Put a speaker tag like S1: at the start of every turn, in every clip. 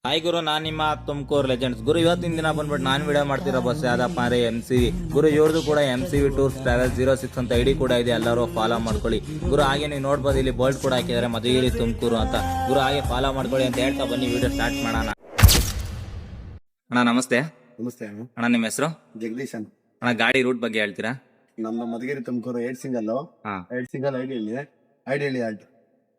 S1: Hi ಗುರು, ನಾನು ನಿಮ್ಮ Tumakuru legends ಗುರು. ಇವತ್ತಿನ ದಿನ ಬಂದ್ಬಿಟ್ಟು ನಾನು ವಿಡಿಯೋ ಮಾಡ್ತಿರೋ ಬಸ್ ಯಾವ್ದಪ್ಪ ಅಂದರೆ MCV ಗುರು. ಇವ್ರದ್ದು ಕೂಡ MCV ಟೂರ್ಸ್ ಟ್ರಾವೆಲ್ 06 ಅಂತ ಐಡಿ ಕೂಡ ಇದೆ, ಎಲ್ಲರೂ ಫಾಲೋ ಮಾಡ್ಕೊಳ್ಳಿ ಗುರು. ಹಾಗೆ ನೀವು ನೋಡ್ಬೋದು ಇಲ್ಲಿ ಬೋಲ್ಟ್ ಕೂಡ ಹಾಕಿದ್ದಾರೆ, ಮಧುಗಿರಿ ತುಮಕೂರು ಅಂತ ಗುರು. ಹಾಗೆ ಫಾಲೋ ಮಾಡ್ಕೊಳ್ಳಿ ಅಂತ ಹೇಳ್ತಾ ಬನ್ನಿ ವಿಡಿಯೋ ಸ್ಟಾರ್ಟ್ ಮಾಡೋಣ. ಅಣ್ಣ ನಮಸ್ತೆ.
S2: ನಮಸ್ತೆ
S1: ಅಣ್ಣ, ನಿಮ್ಮ ಹೆಸರು?
S2: ಜಗದೀಶ್ ಅಂತ.
S1: ಅಣ್ಣ, ಗಾಡಿ ರೂಟ್ ಬಗ್ಗೆ ಹೇಳ್ತೀರಾ?
S2: ನಮ್ಮ ಮಧುಗಿರಿ ತುಮಕೂರು 8 ಸಿಂಗಲ್ ಐಡಿಯಲ್ಲಿ ಆಲ್ಟ್.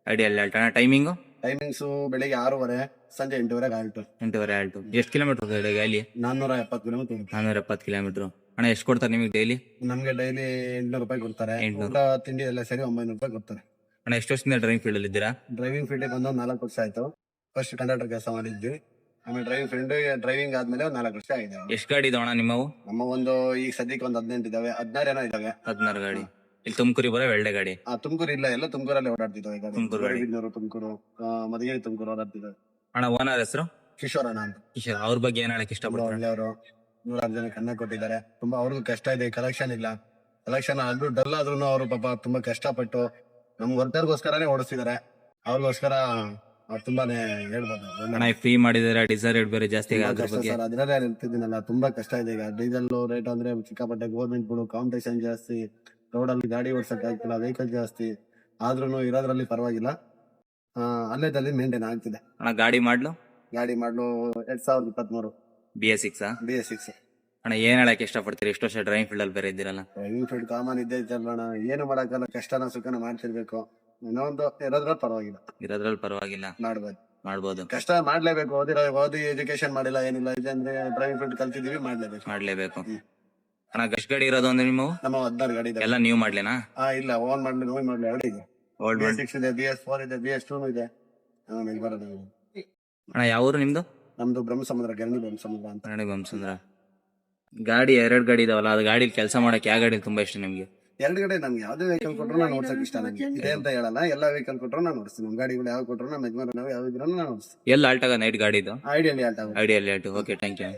S1: ಐಡಿಯಲ್ಲಿ ಹೇಳ್ತಾ ಅಣ್ಣ. ಟೈಮಿಂಗು?
S2: ಟೈಮಿಂಗ್ಸು ಬೆಳಿಗ್ಗೆ 6:30, ಸಂಜೆ 8:30 ಆಲ್ಟು.
S1: 8:30 ಆಲ್ಟು. ಎಷ್ಟು ಕಿಲೋಮೀಟರ್ ಹೋಗ್ತದೆ ಡೈಲಿ?
S2: 470 ಕಿಲೋಮೀಟರ್.
S1: 470 ಕಿಲೋಮೀಟರ್. ಅಣ್ಣ, ಎಷ್ಟು ಕೊಡ್ತಾರೆ ನಿಮಗೆ ಡೈಲಿ?
S2: ನಮ್ಗೆ ಡೈಲಿ 800 ರೂಪಾಯಿ ಕೊಡ್ತಾರೆ. ಊಟ ತಿಂಡಿ ಎಲ್ಲ ಸೇರಿ 900 ರೂಪಾಯಿ ಕೊಡ್ತಾರೆ.
S1: ಅಣ್ಣ, ಎಷ್ಟು ವರ್ಷದಿಂದ ಡ್ರೈವಿಂಗ್ ಫೀಲ್ಡ್ ಅಲ್ಲಿ ಇದ್ದೀರಾ?
S2: ಡ್ರೈವಿಂಗ್ ಫೀಲ್ಡ್ ಬಂದು 4 ವರ್ಷ ಆಯ್ತು. ಫಸ್ಟ್ ಕಂಡಕ್ಟರ್ ಕೆಲಸ ಮಾಡಿದ್ವಿ, ಆಮೇಲೆ ಡ್ರೈವಿಂಗ್ ಆದ್ಮೇಲೆ 4 ವರ್ಷ ಆಗಿದೆ.
S1: ಎಷ್ಟು ಗಾಡಿ ಇದಾವಣ ನಿಮ್ಮವು?
S2: ನಮ್ಮ ಒಂದು ಈಗ ಸದ್ಯಕ್ಕೆ ಒಂದು 18 ಇದಾವೆ, 16 ಏನೋ ಇದಾವೆ.
S1: 16 ಗಾಡಿ. ಇಲ್ಲಿ ತುಮಕೂರಿಗೆ ಬರೋ ವೆಲ್ಡೆ ಗಾಡಿ?
S2: ತುಮಕೂರು ಇಲ್ಲ, ಎಲ್ಲ ತುಮಕೂರಲ್ಲೇ ಓಡಾಡ್ತಿದ್ದಾವೆ. ತುಮಕೂರು ಮಧುಗಿರಿ ತುಮಕೂರು ಓಡಾಡ್ತಿದ್ದಾವೆ.
S1: ಅಣ್ಣ, ಓನರ್ ಹೆಸರು?
S2: ಕಿಶೋರ್ ಅಣ್ಣ ಅಂತ.
S1: ಕಿಶೋರ್. ಅವ್ರ ಬಗ್ಗೆ ಏನ್ ಹೇಳಕ್ ಇಷ್ಟಪಡ್ತಾರೆ?
S2: ಒಳ್ಳೆಯವರು, 100 ಜನಕ್ಕೆ ಅನ್ನ ಕೊಟ್ಟಿದ್ದಾರೆ. ತುಂಬಾ ಅವ್ರಿಗೂ ಕಷ್ಟ ಇದೆ, ಕಲೆಕ್ಷನ್ ಇಲ್ಲ. ಕಲೆಕ್ಷನ್ ಆದ್ರೂ ಡಲ್ ಆದ್ರೂ ಅವರು ಪಾಪ ತುಂಬಾ ಕಷ್ಟಪಟ್ಟು ನಮ್ ವರ್ಕರ್ಗೋಸ್ಕರನೇ ಓಡಿಸ್ತಿದ್ದಾರೆ. ಅವ್ರಿಗೋಸ್ಕರ ತುಂಬಾನೇ ಹೇಳ್ಬೋದು.
S1: ಅಣ್ಣ, ಫ್ರೀ ಮಾಡಿದಾರೆ, ಡೀಸೆಲ್ ರೇಟ್ ಬೇರೆ ಜಾಸ್ತಿ ಅದ್ರ ಬಗ್ಗೆ?
S2: ಸರ್, ಅದ್ರಲ್ಲೇ ನಿಂತಿದ್ದೀನಲ್ಲ, ತುಂಬಾ ಕಷ್ಟ ಇದೆ ಈಗ. ಡೀಸೆಲ್ ರೇಟ್ ಅಂದ್ರೆ ಸಿಕ್ಕಾಪಟ್ಟೆ. ಗೌರ್ಮೆಂಟ್ಗಳು ಕಾಂಪಿಟೇಷನ್ ಜಾಸ್ತಿ, ರೋಡ್ ಅಲ್ಲಿ ಗಾಡಿ ಓಡಿಸಕ್ ಆಗ್ತಿಲ್ಲ, ವೆಹಿಕಲ್ ಜಾಸ್ತಿ. ಆದ್ರೂ ಇರೋದ್ರಲ್ಲಿ ಪರವಾಗಿಲ್ಲ, ಅಲ್ಲೇದಲ್ಲಿ ಮೇಂಟೈನ್ ಆಗ್ತಿದೆ.
S1: ಅಣ್ಣ, ಗಾಡಿ ಮಾಡ್ಲು
S2: 2023
S1: BS6.
S2: BS6.
S1: ಅಣ್ಣ, ಏನ್ ಹೇಳಕ್ ಇಷ್ಟಪಡ್ತೀರಿ? ಎಷ್ಟು ವರ್ಷ ಡ್ರೈವಿಂಗ್ ಫೀಲ್ಡ್ ಅಲ್ಲಿ ಬೇರೆ ಇದ್ದೀರಲ್ಲ?
S2: ಡ್ರೈವಿಂಗ್ ಫೀಲ್ಡ್ ಕಾಮನ್ ಇದ್ದೇ ಇದ್ದಲ್ಲ, ಏನು ಮಾಡಕ್ಕಲ್ಲ. ಕಷ್ಟನ ಸುಖನ ಮಾಡ್ತಿರ್ಬೇಕು. ಇನ್ನೊಂದು ಇರೋದ್ರಲ್ಲಿ
S1: ಪರವಾಗಿಲ್ಲ ಮಾಡ್ಬೋದು.
S2: ಕಷ್ಟ ಮಾಡ್ಲೇಬೇಕು. ಓದಿ ಎಜುಕೇಶನ್ ಮಾಡಿಲ್ಲ, ಏನಿಲ್ಲ. ಇದಂದ್ರೆ ಡ್ರೈವಿಂಗ್ ಫೀಲ್ಡ್ ಕಲ್ತಿದೀವಿ, ಮಾಡ್ಲೇಬೇಕು.
S1: ಅಣ್ಣ, ಎಷ್ಟು ಗಾಡಿ ಇರೋದು ಅಂದ್ರೆ ನೀವು?
S2: ನಮ್ಮ 16 ಗಾಡಿ ಇದೆ.
S1: ಎಲ್ಲ ನೀವು ಮಾಡ್ಲೇನಾ?
S2: ಇಲ್ಲ, ಓನ್ ಮಾಡ್ಲಿ ಎರಡು ಇದೆ. BS6 ಇದೆ, BS4 ಇದೆ, BS2 ಇದೆ.
S1: ಅಣ್ಣ, ಯಾವ ಊರು ನಿಮ್ದು?
S2: ನಮ್ದು ಬ್ರಹ್ಮಸಮುದ್ರ, ಗೆರಣಿ ಬ್ರಹ್ಮಸಮುದ್ರ ಅಂತ.
S1: ಬ್ರಹ್ಮಸಂದ್ರ. ಗಾಡಿ 2 ಗಾಡಿ ಇದಾವಲ್ಲ, ಅದು ಗಾಡಿ ಕೆಲಸ ಮಾಡಕ್ ಯಾವ ಗಾಡಿ ತುಂಬಾ ಇಷ್ಟ ನಿಮ್ಗೆ?
S2: 2 ಗಾಡಿ. ನಮ್ಗೆ ಯಾವ್ದೇ ವೆಹಿಕಲ್ ಕೊಟ್ರು ನಾನು ಓಡಿಸಕ್ ಇಷ್ಟ. ನನಗೆ ಇದೆ ಅಂತ ಹೇಳಲ್ಲ, ಎಲ್ಲಾ ವೆಹಿಕಲ್ ಕೊಟ್ರು ನಾನು ಓಡಿಸ್ತೀನಿ. ನಮ್ ಗಾಡಿಗಳು ಯಾವ ಕೊಟ್ರು ನಮ್ಮ ಯಜಮಾನ ಯಾವ ಇದ್ರೂ ನಾನು ಓಡಿಸ್ತೀನಿ.
S1: ಎಲ್ಲ ಆಲ್ಟಾಗ ನೈಟ್ ಗಾಡಿ ಇದು?
S2: Ideally
S1: alt. Okay, thank you.